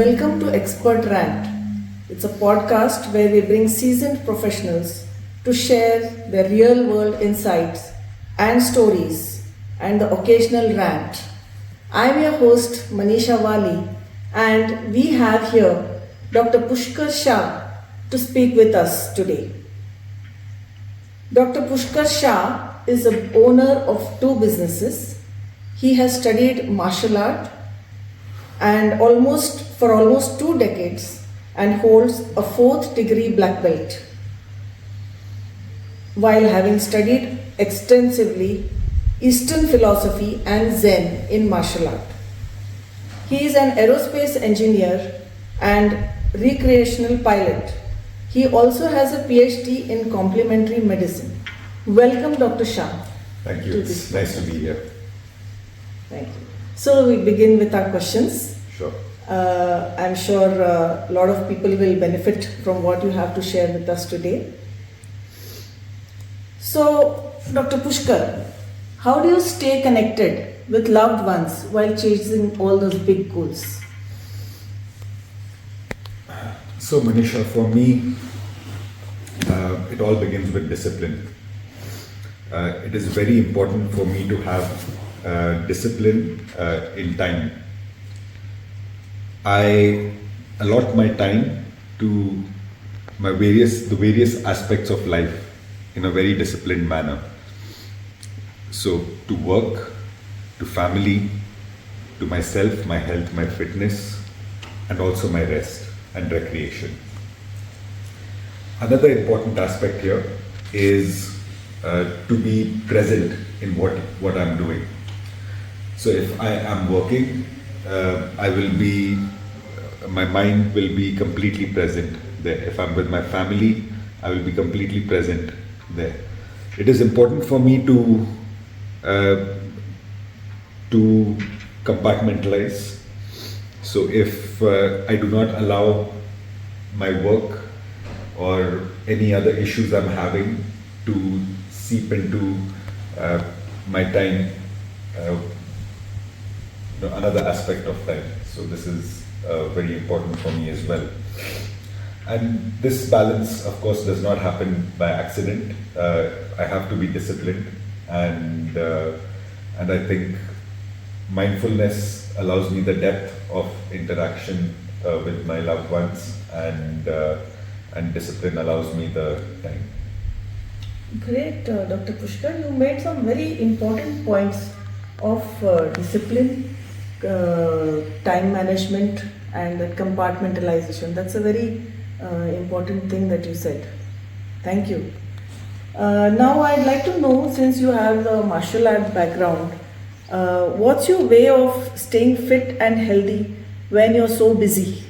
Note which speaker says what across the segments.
Speaker 1: Welcome to Expert Rant. It's a podcast where we bring seasoned professionals to share their real world insights and stories and the occasional rant. I'm your host Maneesha Wali and we have here Dr. Pushkar Shah to speak with us today. Dr. Pushkar Shah is the owner of two businesses. He has studied martial art and for almost 2 decades and holds a 4th degree black belt while having studied extensively Eastern philosophy and Zen in martial art. He is an aerospace engineer and recreational pilot. He also has a PhD in complementary medicine. Welcome, Dr. Shah.
Speaker 2: Thank you. It's nice to be here.
Speaker 1: Thank you. So we begin with our questions.
Speaker 2: Sure.
Speaker 1: I'm sure a lot of people will benefit from what you have to share with us today. So, Dr. Pushkar, how do you stay connected with loved ones while chasing all those big goals?
Speaker 2: So, Manisha, for me, it all begins with discipline. It is very important for me to have discipline in time. I allot my time to the various aspects of life in a very disciplined manner. So to work, to family, to myself, my health, my fitness, and also my rest and recreation. Another important aspect here is to be present in what I'm doing. So if I am working, my mind will be completely present there. If I'm with my family, I will be completely present there. It is important for me to compartmentalize. So if I do not allow my work or any other issues I'm having to seep into my time, another aspect of time. So this is very important for me as well. And this balance, of course, does not happen by accident. I have to be disciplined, and I think mindfulness allows me the depth of interaction with my loved ones, and discipline allows me the time.
Speaker 1: Great, Dr. Pushkar. You made some very important points of discipline, time management, and compartmentalization. That's a very important thing that you said. Thank you. Now I'd like to know, since you have a martial art background, what's your way of staying fit and healthy when you're so busy?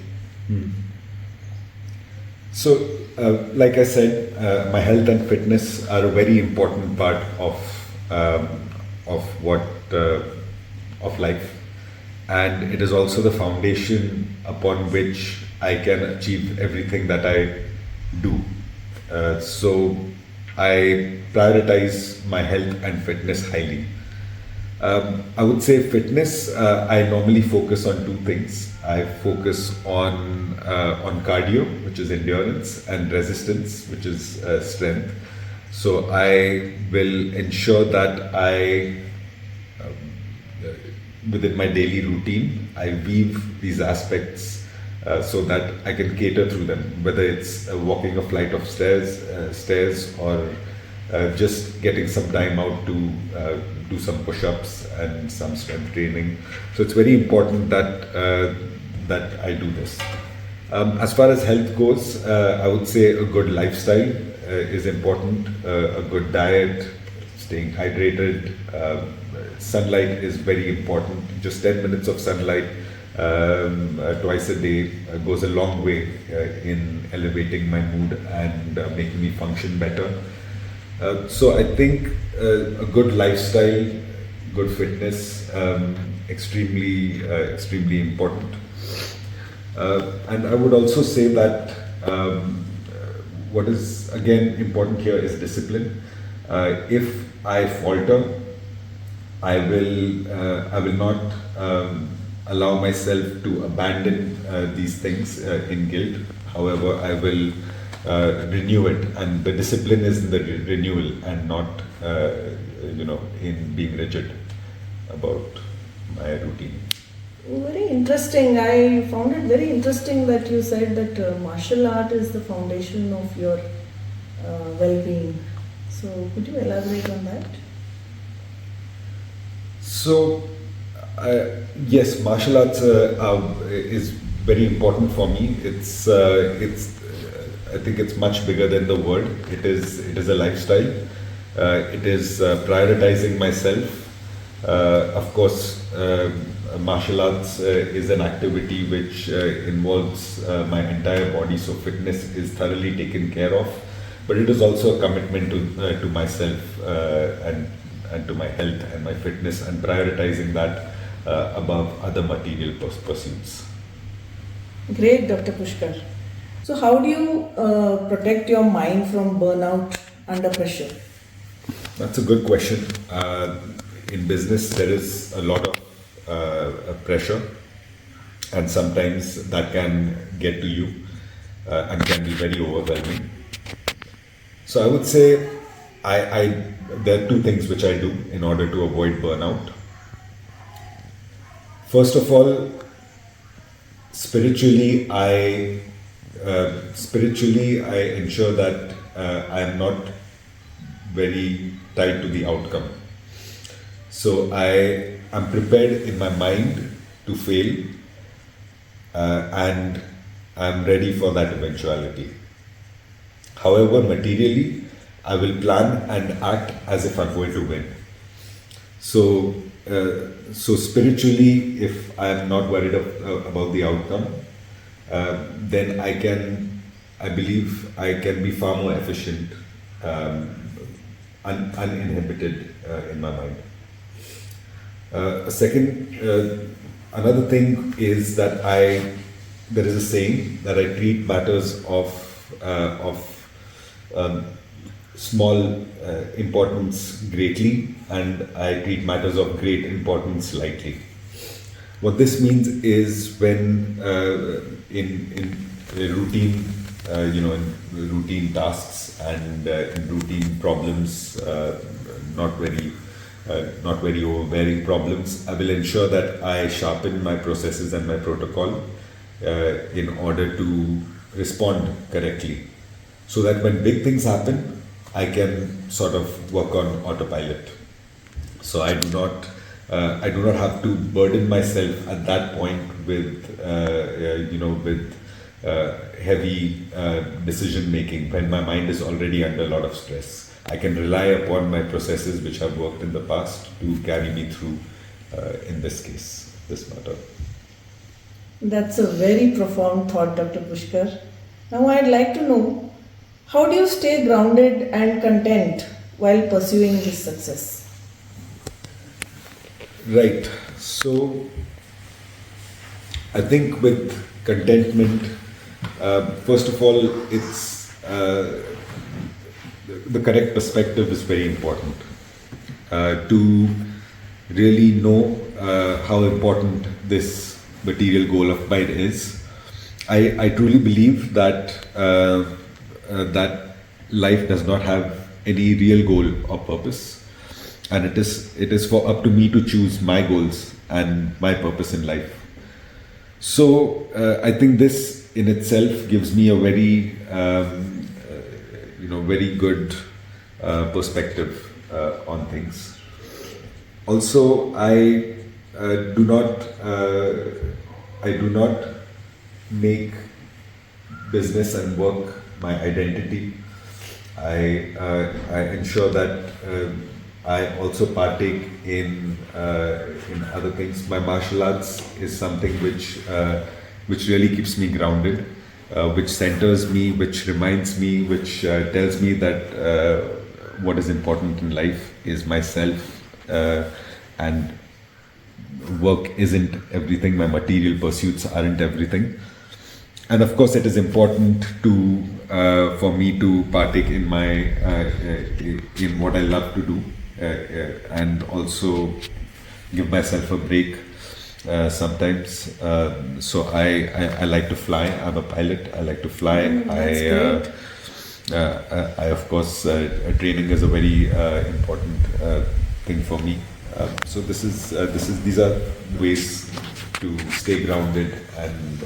Speaker 2: So, like I said, my health and fitness are a very important part of life, and it is also the foundation upon which I can achieve everything that I do. So I prioritize my health and fitness highly. I would say fitness, I normally focus on two things. I focus on cardio, which is endurance, and resistance, which is strength. So I will ensure that within my daily routine, I weave these aspects so that I can cater through them, whether it's walking a flight of stairs or just getting some time out to do some push-ups and some strength training. So it's very important that I do this. As far as health goes, I would say a good lifestyle is important, a good diet, staying hydrated. Sunlight is very important. Just 10 minutes of sunlight twice a day goes a long way in elevating my mood and making me function better. So I think a good lifestyle, good fitness, extremely important. And I would also say that what is again important here is discipline. If I falter, I will not allow myself to abandon these things in guilt. However, I will renew it, and the discipline is in the renewal and not, in being rigid about my routine.
Speaker 1: Very interesting. I found it very interesting that you said that martial art is the foundation of your well-being. So, could you elaborate on that?
Speaker 2: So, yes, martial arts is very important for me. I think it's much bigger than the word. It is a lifestyle. It is prioritizing myself. Of course, martial arts is an activity which involves my entire body, so fitness is thoroughly taken care of. But it is also a commitment to myself and to my health and my fitness, and prioritizing that above other material pursuits.
Speaker 1: Great, Dr. Pushkar. So, how do you protect your mind from burnout under pressure?
Speaker 2: That's a good question. In business, there is a lot of pressure, and sometimes that can get to you and can be very overwhelming. So I would say there are two things which I do in order to avoid burnout. First of all, spiritually, I ensure that I am not very tied to the outcome. So I am prepared in my mind to fail, and I am ready for that eventuality. However, materially, I will plan and act as if I'm going to win. So, spiritually, if I am not worried about the outcome, then I believe I can be far more efficient, uninhibited in my mind. Another thing is that there is a saying that I treat matters of small importance greatly, and I treat matters of great importance lightly. What this means is when in routine, in routine tasks and in routine problems, not very overbearing problems, I will ensure that I sharpen my processes and my protocol in order to respond correctly, so that when big things happen, I can sort of work on autopilot. So I do not have to burden myself at that point with heavy decision making when my mind is already under a lot of stress. I can rely upon my processes which have worked in the past to carry me through, in this case, this matter.
Speaker 1: That's a very profound thought, Dr. Pushkar. Now, I'd like to know, how do you stay grounded and content while pursuing this success?
Speaker 2: Right. So, I think with contentment, first of all, it's the correct perspective is very important. To really know how important this material goal of mine is, I truly believe that that life does not have any real goal or purpose, and it is for up to me to choose my goals and my purpose in life. So I think this in itself gives me a very very good perspective on things. Also, I do not make business and work my identity. I ensure that I also partake in other things. My martial arts is something which really keeps me grounded, which centers me, which reminds me, which tells me that what is important in life is myself, and work isn't everything. My material pursuits aren't everything. And of course, it is important for me to partake in in what I love to do, and also give myself a break. sometimes. So I like to fly. I'm a pilot. I like to fly.
Speaker 1: That's great.
Speaker 2: I of course, training is a very important thing for me. So these are ways to stay grounded and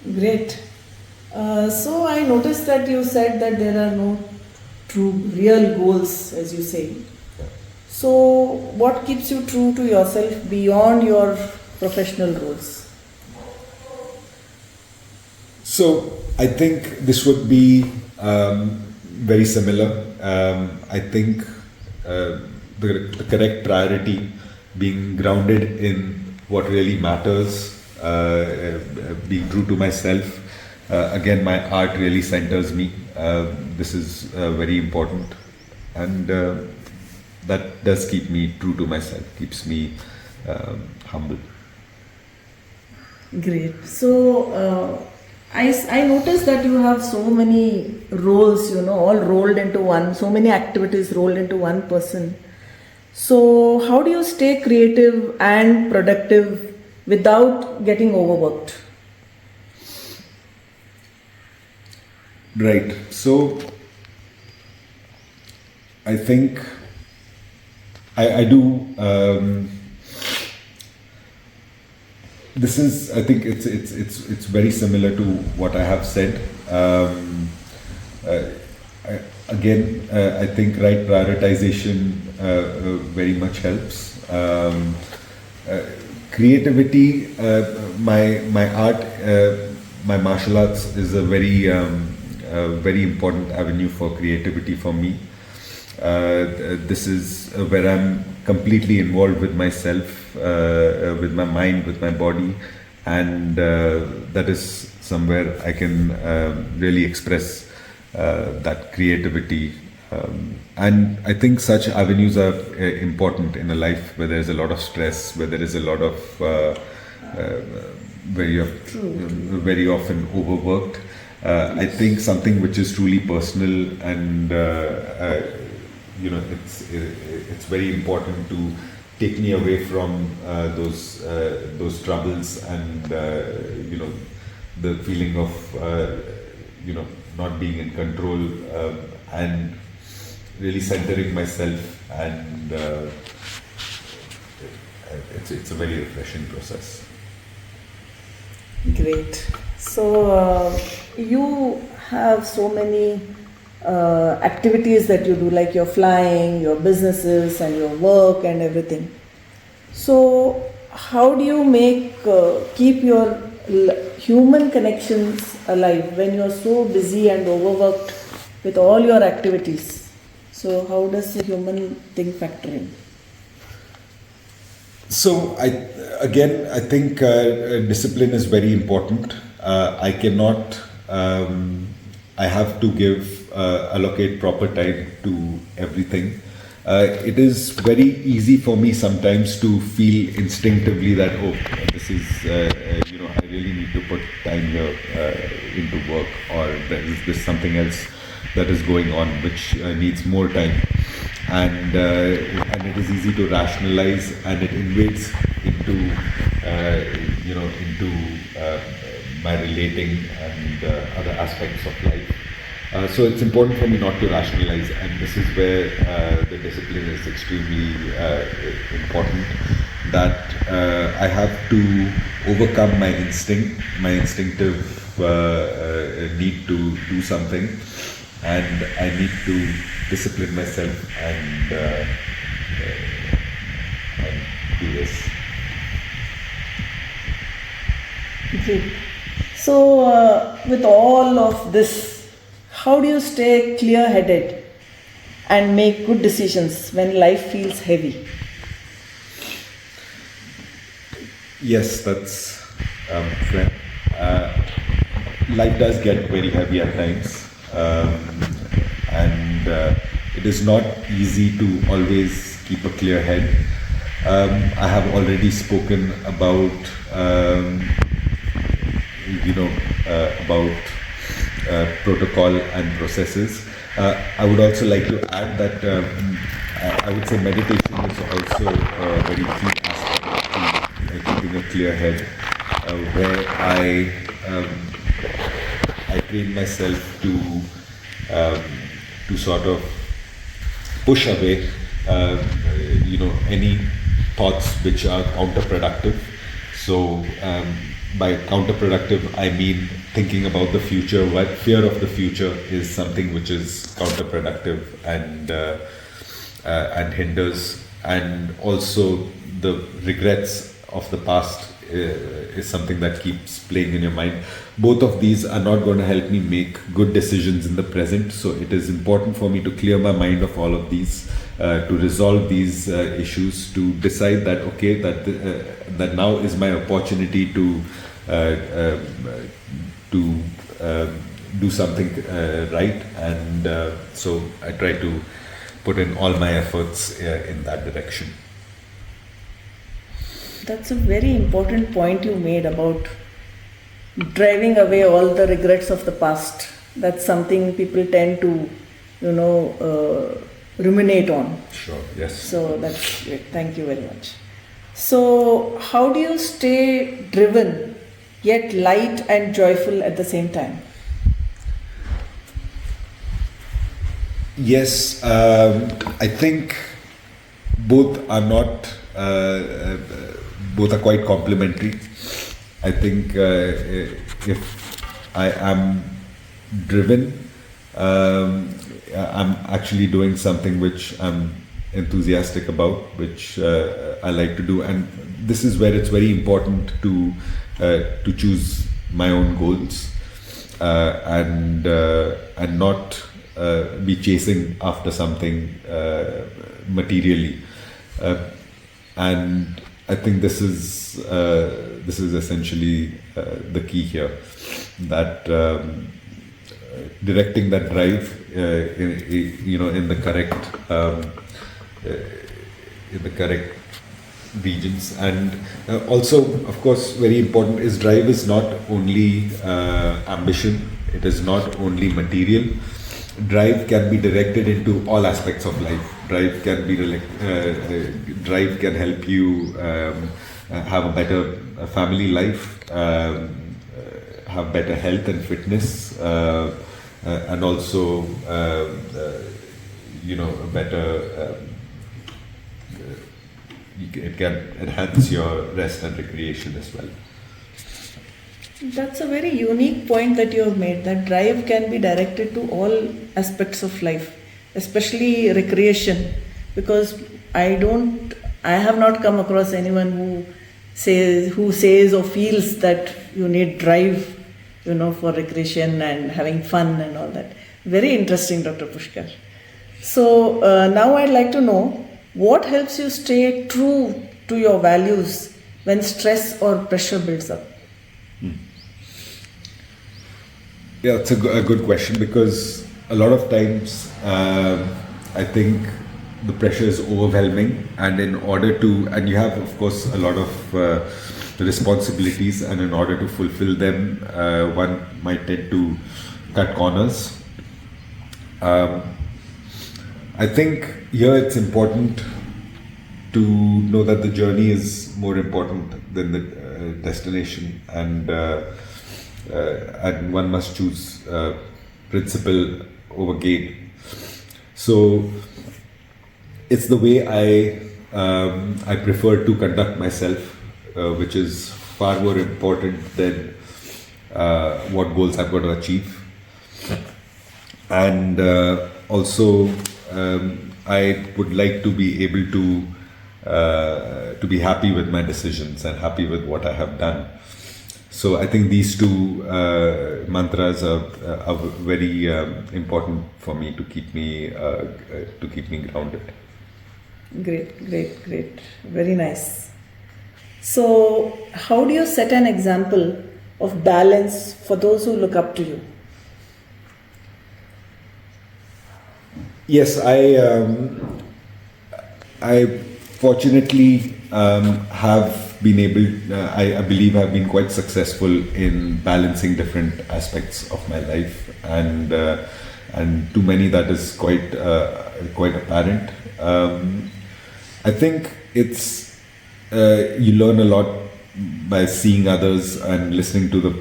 Speaker 1: Great. So I noticed that you said that there are no true real goals, as you say. So what keeps you true to yourself beyond your professional roles?
Speaker 2: So I think this would be very similar. I think the correct priority, being grounded in what really matters, being true to myself. Again, my art really centers me. This is very important, and that does keep me true to myself, keeps me humble.
Speaker 1: Great. So I noticed that you have so many roles, all rolled into one, so many activities rolled into one person. So, how do you stay creative and productive without getting overworked?
Speaker 2: Right. So I think I do. This is. I think it's very similar to what I have said. I think right prioritization very much helps. Creativity, my art, my martial arts is a very important avenue for creativity for me. This is where I'm completely involved with myself, with my mind, with my body, and that is somewhere I can really express that creativity. And I think such avenues are important in a life where there is a lot of stress, where there is a lot of where you're very often overworked. I think something which is truly personal and it's very important to take me away from those troubles and the feeling of not being in control and really centering myself, and it's a very refreshing process.
Speaker 1: Great. So, you have so many activities that you do, like your flying, your businesses, and your work and everything. So, how do you keep your human connections alive when you're so busy and overworked with all your activities? So, how does the human thing factor in?
Speaker 2: So I think discipline is very important. I cannot. I have to allocate proper time to everything. It is very easy for me sometimes to feel instinctively that this is I really need to put time here into work, or there is this something else that is going on which needs more time, and it is easy to rationalize, and it invades into my relating and other aspects of life. So it's important for me not to rationalize, and this is where the discipline is extremely important. That I have to overcome my instinctive need to do something, and I need to discipline myself and do this.
Speaker 1: Great. So, with all of this, how do you stay clear headed and make good decisions when life feels heavy?
Speaker 2: Yes, that's fair. Life does get very heavy at times, and it is not easy to always keep a clear head. I have already spoken about protocol and processes. I would also like to add that I would say meditation is also a very key aspect to keeping a clear head, where I train myself to sort of push away, any thoughts which are counterproductive. So by counterproductive, I mean thinking about the future. What fear of the future is something which is counterproductive and hinders, and also the regrets of the past is something that keeps playing in your mind. Both of these are not going to help me make good decisions in the present. So it is important for me to clear my mind of all of these, to resolve these issues, to decide that okay, that now is my opportunity to do something right, and so I try to put in all my efforts in that direction.
Speaker 1: That's a very important point you made about driving away all the regrets of the past. That's something people tend to, ruminate on.
Speaker 2: Sure, yes.
Speaker 1: So that's great. Thank you very much. So, how do you stay driven yet light and joyful at the same time?
Speaker 2: Yes, I think both are not. Both are quite complementary. I think if I am driven, I'm actually doing something which I'm enthusiastic about, which I like to do, and this is where it's very important to choose my own goals, and not be chasing after something materially, and I think this is essentially the key here, that directing that drive in the correct regions. And also, of course, very important is drive is not only ambition, it is not only material. Drive can be directed into all aspects of life. Drive can help you have a better family life, have better health and fitness, and also a better. It can enhance your rest and recreation as well.
Speaker 1: That's a very unique point that you have made, that drive can be directed to all aspects of life, especially recreation, because I have not come across anyone who says or feels that you need drive, for recreation and having fun and all that. Very interesting, Dr. Pushkar. So now I'd like to know, what helps you stay true to your values when stress or pressure builds up?
Speaker 2: Yeah, it's a good question, because a lot of times I think the pressure is overwhelming, and and you have, of course, a lot of responsibilities, and in order to fulfill them, one might tend to cut corners. I think here it's important to know that the journey is more important than the destination, and one must choose principle over gain. So it's the way I prefer to conduct myself, which is far more important than what goals I've got to achieve. And also I would like to be able to be happy with my decisions and happy with what I have done. So I think these two mantras are very important for me to keep me grounded.
Speaker 1: Great. Very nice. So, how do you set an example of balance for those who look up to you?
Speaker 2: Yes, I fortunately have been able, I believe I've been quite successful in balancing different aspects of my life, and and to many that is quite apparent. I think it's you learn a lot by seeing others and listening to the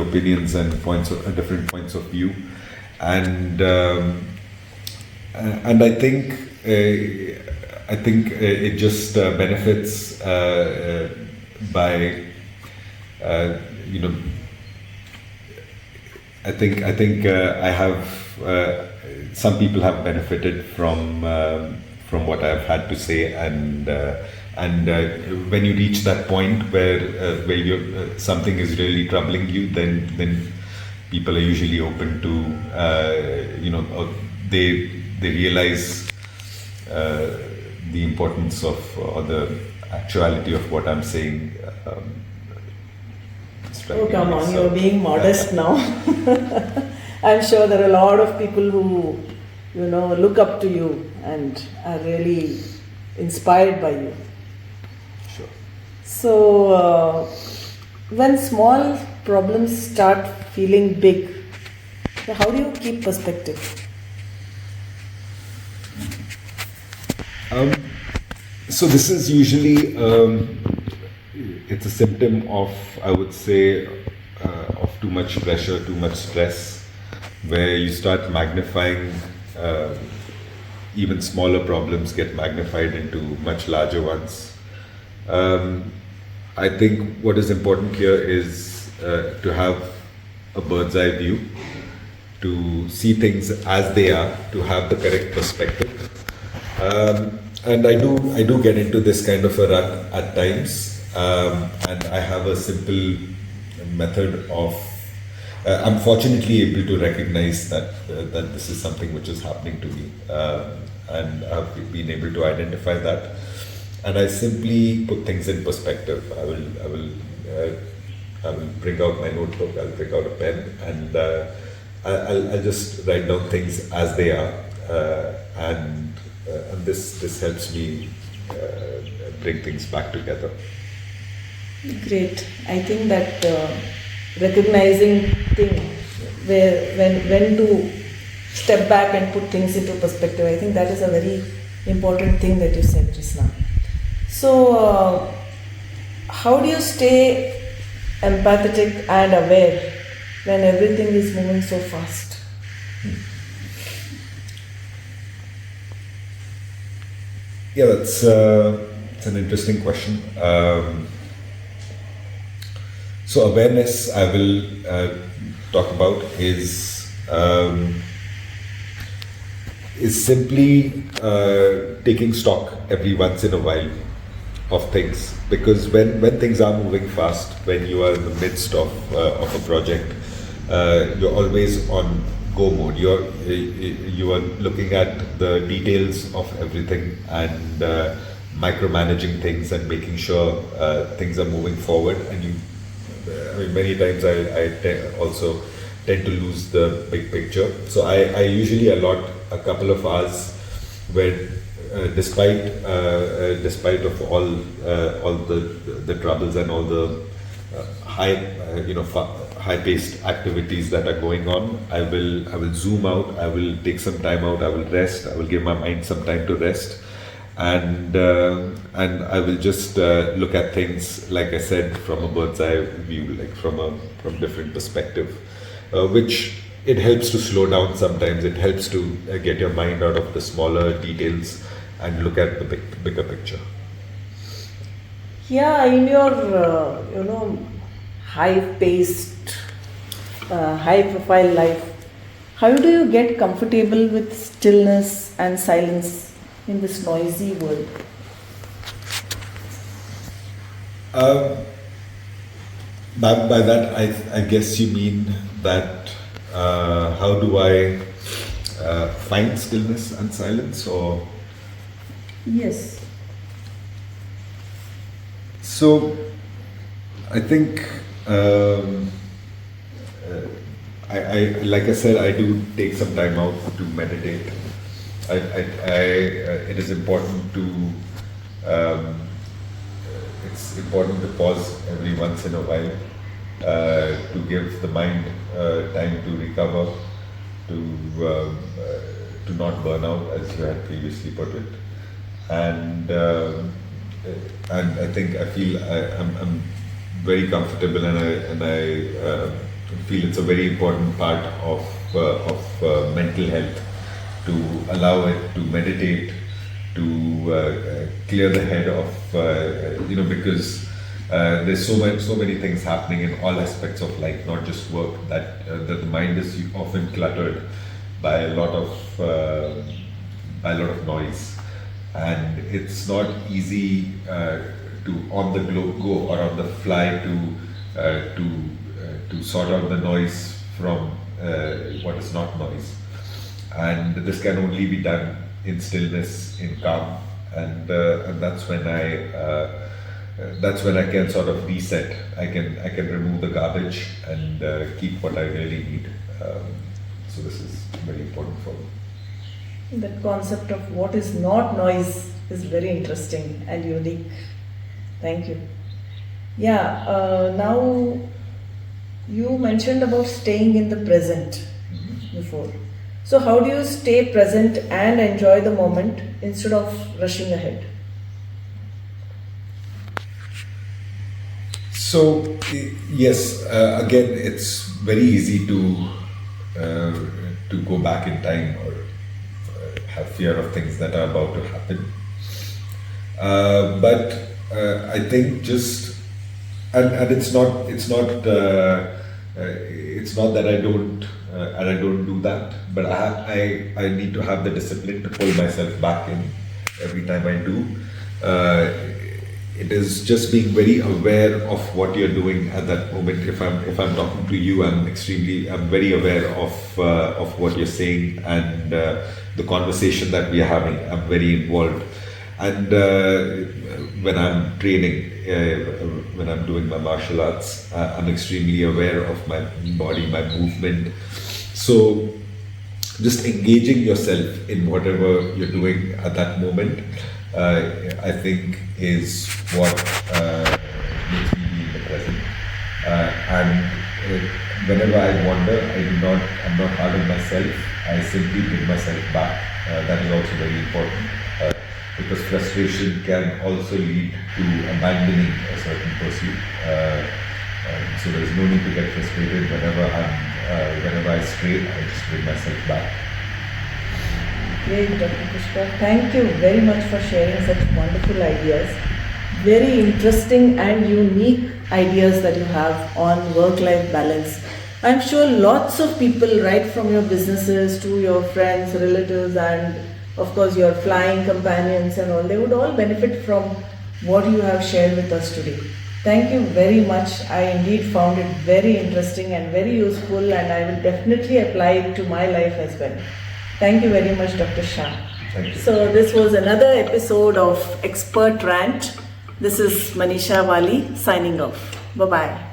Speaker 2: opinions and different points of view, and I think it just benefits by you know I have some people have benefited from what I've had to say, and when you reach that point where you something is really troubling you, then people are usually open to they realize the importance of or the actuality of what I'm saying.
Speaker 1: Oh, come on, you're being modest now. I'm sure there are a lot of people who, look up to you and are really inspired by you.
Speaker 2: Sure.
Speaker 1: So, when small problems start feeling big, how do you keep perspective?
Speaker 2: So this is usually it's a symptom of, I would say, of too much pressure, too much stress, where you start magnifying even smaller problems get magnified into much larger ones. I think what is important here is to have a bird's eye view, to see things as they are, to have the correct perspective. And I do get into this kind of a rut at times, and I have a simple method of. I'm fortunately able to recognize that this is something which is happening to me, and I've been able to identify that, and I simply put things in perspective. I will bring out my notebook. I'll bring out a pen, and I'll just write down things as they are, and this helps me bring things back together.
Speaker 1: Great. I think that recognizing where when to step back and put things into perspective, I think that is a very important thing that you said just now. So, how do you stay empathetic and aware when everything is moving so fast?
Speaker 2: Yeah, that's an interesting question. So awareness, I will talk about is simply taking stock every once in a while of things, because when things are moving fast, when you are in the midst of a project, you're always on go mode. You are looking at the details of everything and micromanaging things and making sure things are moving forward. And many times I also tend to lose the big picture. So I usually allot a couple of hours where, despite of all the troubles and all the high-paced activities that are going on, I will zoom out. I will take some time out. I will rest. I will give my mind some time to rest, and I will just look at things, like I said, from a bird's eye view, like from different perspective, which it helps to slow down. Sometimes it helps to get your mind out of the smaller details and look at the bigger picture.
Speaker 1: Yeah, in your high-paced, high-profile life, how do you get comfortable with stillness and silence in this noisy world?
Speaker 2: By that, I guess you mean that how do I find stillness and silence, or?
Speaker 1: Yes.
Speaker 2: So, I think, I like I said, I do take some time out to meditate. It is important to, it's important to pause every once in a while to give the mind time to recover. to not burn out, as you had previously put it, and I think I feel I'm very comfortable, and I feel it's a very important part of mental health to allow it to meditate, to clear the head of because there's so many things happening in all aspects of life, not just work, that the mind is often cluttered by a lot of noise, and it's not easy to on the go or on the fly to sort out the noise from what is not noise. And this can only be done in stillness, in calm, and that's when I can sort of reset. I can remove the garbage and keep what I really need. So this is very important for me.
Speaker 1: That concept of what is not noise is very interesting and unique. Thank you. Yeah, now you mentioned about staying in the present before. So how do you stay present and enjoy the moment instead of rushing ahead?
Speaker 2: So yes, again, it's very easy to go back in time or have fear of things that are about to happen. But I think just and it's not that I don't do that, but I need to have the discipline to pull myself back in every time I do. It is just being very aware of what you're doing at that moment. If I'm talking to you, I'm very aware of what you're saying, and the conversation that we are having. I'm very involved, and when I'm training, when I'm doing my martial arts, I'm extremely aware of my body, my movement. So just engaging yourself in whatever you're doing at that moment, I think is what makes me be in the present. And whenever I wander, I'm not hard on myself. I simply bring myself back. That is also very important, because frustration can also lead to abandoning a certain pursuit. So there's no need to get frustrated. Whenever I stray, I just bring myself back.
Speaker 1: Great, Dr. Pushkar. Thank you very much for sharing such wonderful ideas. Very interesting and unique ideas that you have on work-life balance. I'm sure lots of people, right from your businesses to your friends, relatives, and of course your flying companions and all, they would all benefit from what you have shared with us today. Thank you very much. I indeed found it very interesting and very useful, and I will definitely apply it to my life as well. Thank you very much, Dr. Shah.
Speaker 2: Thank you.
Speaker 1: So this was another episode of Expert Rant. This is Maneesha Wali signing off. Bye-bye.